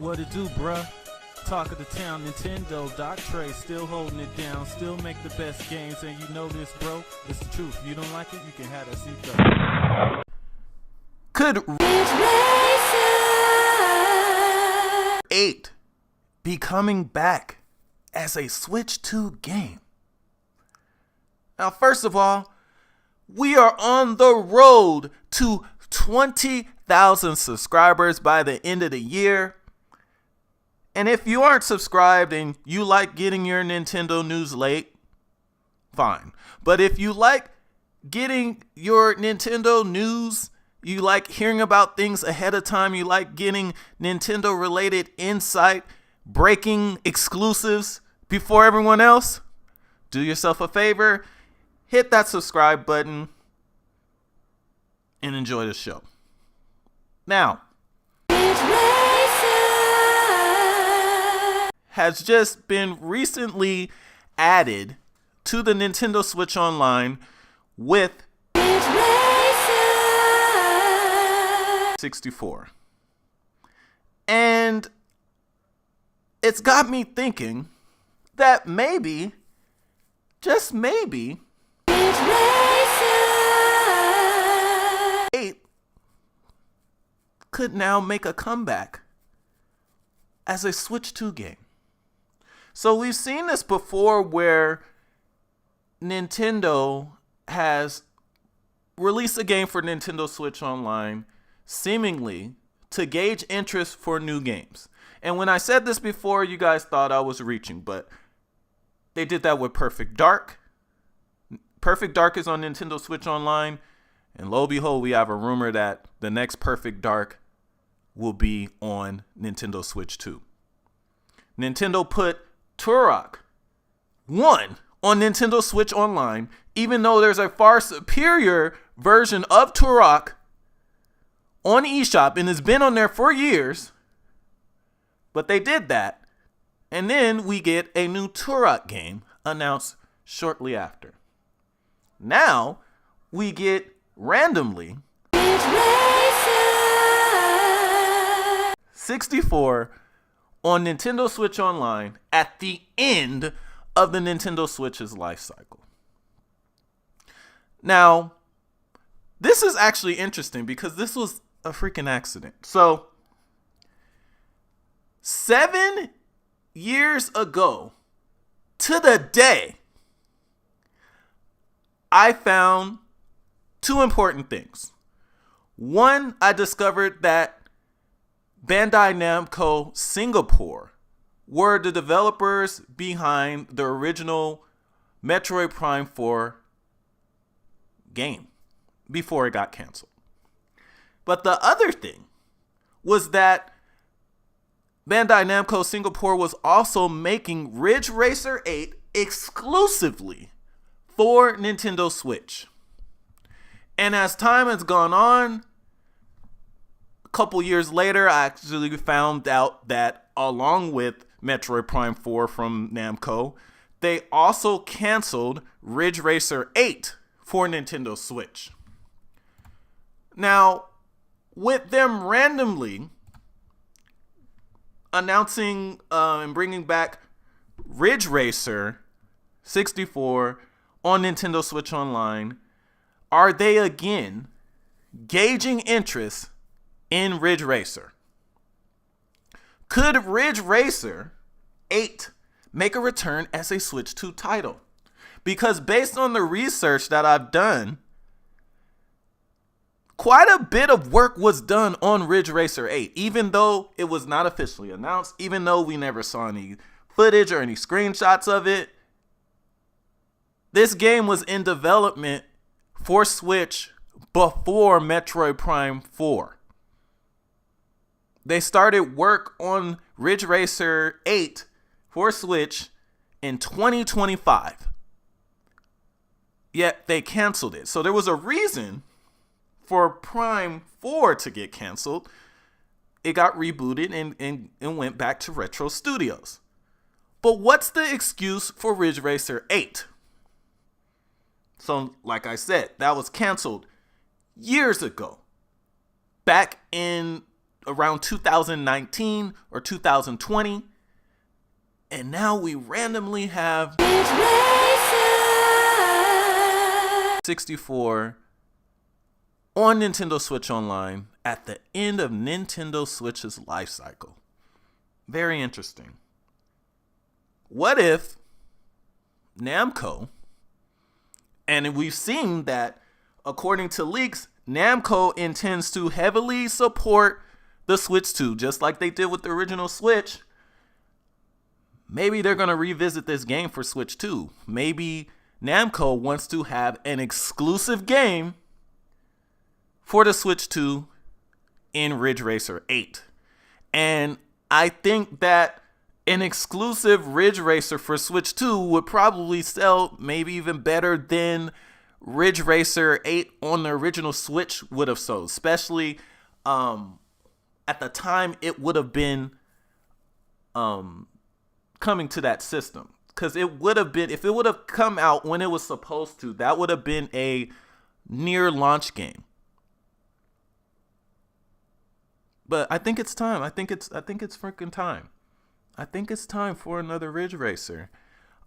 What it do, bruh? Talk of the town, Nintendo, Doc Trey still holding it down, still make the best games, and you know this, bro. It's the truth. If you don't like it, you can have that seatbelt. Could Ridge Racer 8 be coming back as a Switch 2 game? Now, first of all, we are on the road to 20,000 subscribers by the end of the year. And if you aren't subscribed and you like getting your Nintendo news late, fine. But if you like getting your Nintendo news, you like hearing about things ahead of time, you like getting Nintendo related insight, breaking exclusives before everyone else, do yourself a favor, hit that subscribe button and enjoy the show. Now, has just been recently added to the Nintendo Switch Online with 64. And it's got me thinking that maybe, just maybe, 8 could now make a comeback as a Switch 2 game. So we've seen this before where Nintendo has released a game for Nintendo Switch Online seemingly to gauge interest for new games. And when I said this before, you guys thought I was reaching, but they did that with Perfect Dark. Perfect Dark is on Nintendo Switch Online, and lo and behold, we have a rumor that the next Perfect Dark will be on Nintendo Switch 2. Nintendo put Turok 1 on Nintendo Switch Online, even though there's a far superior version of Turok on eShop and has been on there for years. But they did that, and then we get a new Turok game announced shortly after. Now we get randomly 64 on Nintendo Switch Online at the end of the Nintendo Switch's life cycle. Now, this is actually interesting because this was a freaking accident. So, 7 years ago to the day, I found two important things. One, I discovered that Bandai Namco Singapore were the developers behind the original Metroid Prime 4 game before it got canceled. But the other thing was that Bandai Namco Singapore was also making Ridge Racer 8 exclusively for Nintendo Switch. And as time has gone on, a couple years later, I actually found out that along with Metroid Prime 4 from Namco, they also canceled Ridge Racer 8 for Nintendo Switch. Now, with them randomly announcing and bringing back Ridge Racer 64 on Nintendo Switch Online, are they again gauging interest in Ridge Racer? Could Ridge Racer 8 make a return as a Switch 2 title? Because based on the research that I've done, quite a bit of work was done on Ridge Racer 8, even though it was not officially announced, even though we never saw any footage or any screenshots of it. This game was in development for Switch before Metroid Prime 4. They started work on Ridge Racer 8 for Switch in 2025. Yet they canceled it. So there was a reason for Prime 4 to get canceled. It got rebooted and went back to Retro Studios. But what's the excuse for Ridge Racer 8? So, like I said, that was canceled years ago. Back in around 2019 or 2020. And now we randomly have 64 on Nintendo Switch Online at the end of Nintendo Switch's life cycle. Very interesting. What if Namco, and we've seen that according to leaks, Namco intends to heavily support the Switch 2, just like they did with the original Switch. Maybe they're going to revisit this game for Switch 2. Maybe Namco wants to have an exclusive game for the Switch 2 in Ridge Racer 8. And I think that an exclusive Ridge Racer for Switch 2 would probably sell maybe even better than Ridge Racer 8 on the original Switch would have sold. Especially at the time it would have been coming to that system. Because it would have been, if it would have come out when it was supposed to, that would have been a near launch game. But I think it's time. I think it's freaking time. I think it's time for another Ridge Racer.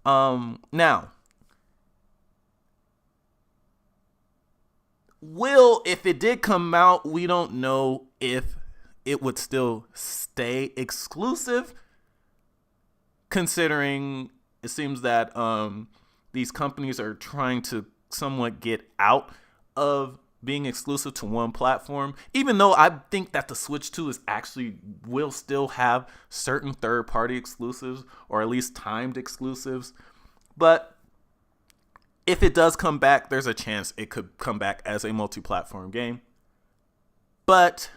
Now, if it did come out, we don't know if it would still stay exclusive, considering it seems that these companies are trying to somewhat get out of being exclusive to one platform, even though I think that the Switch 2 will still have certain third-party exclusives, or at least timed exclusives. But if it does come back, there's a chance it could come back as a multi-platform game. But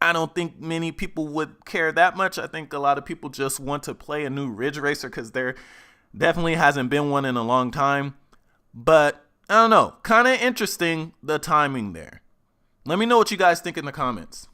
I don't think many people would care that much. I think a lot of people just want to play a new Ridge Racer because there definitely hasn't been one in a long time. But I don't know. Kind of interesting, the timing there. Let me know what you guys think in the comments.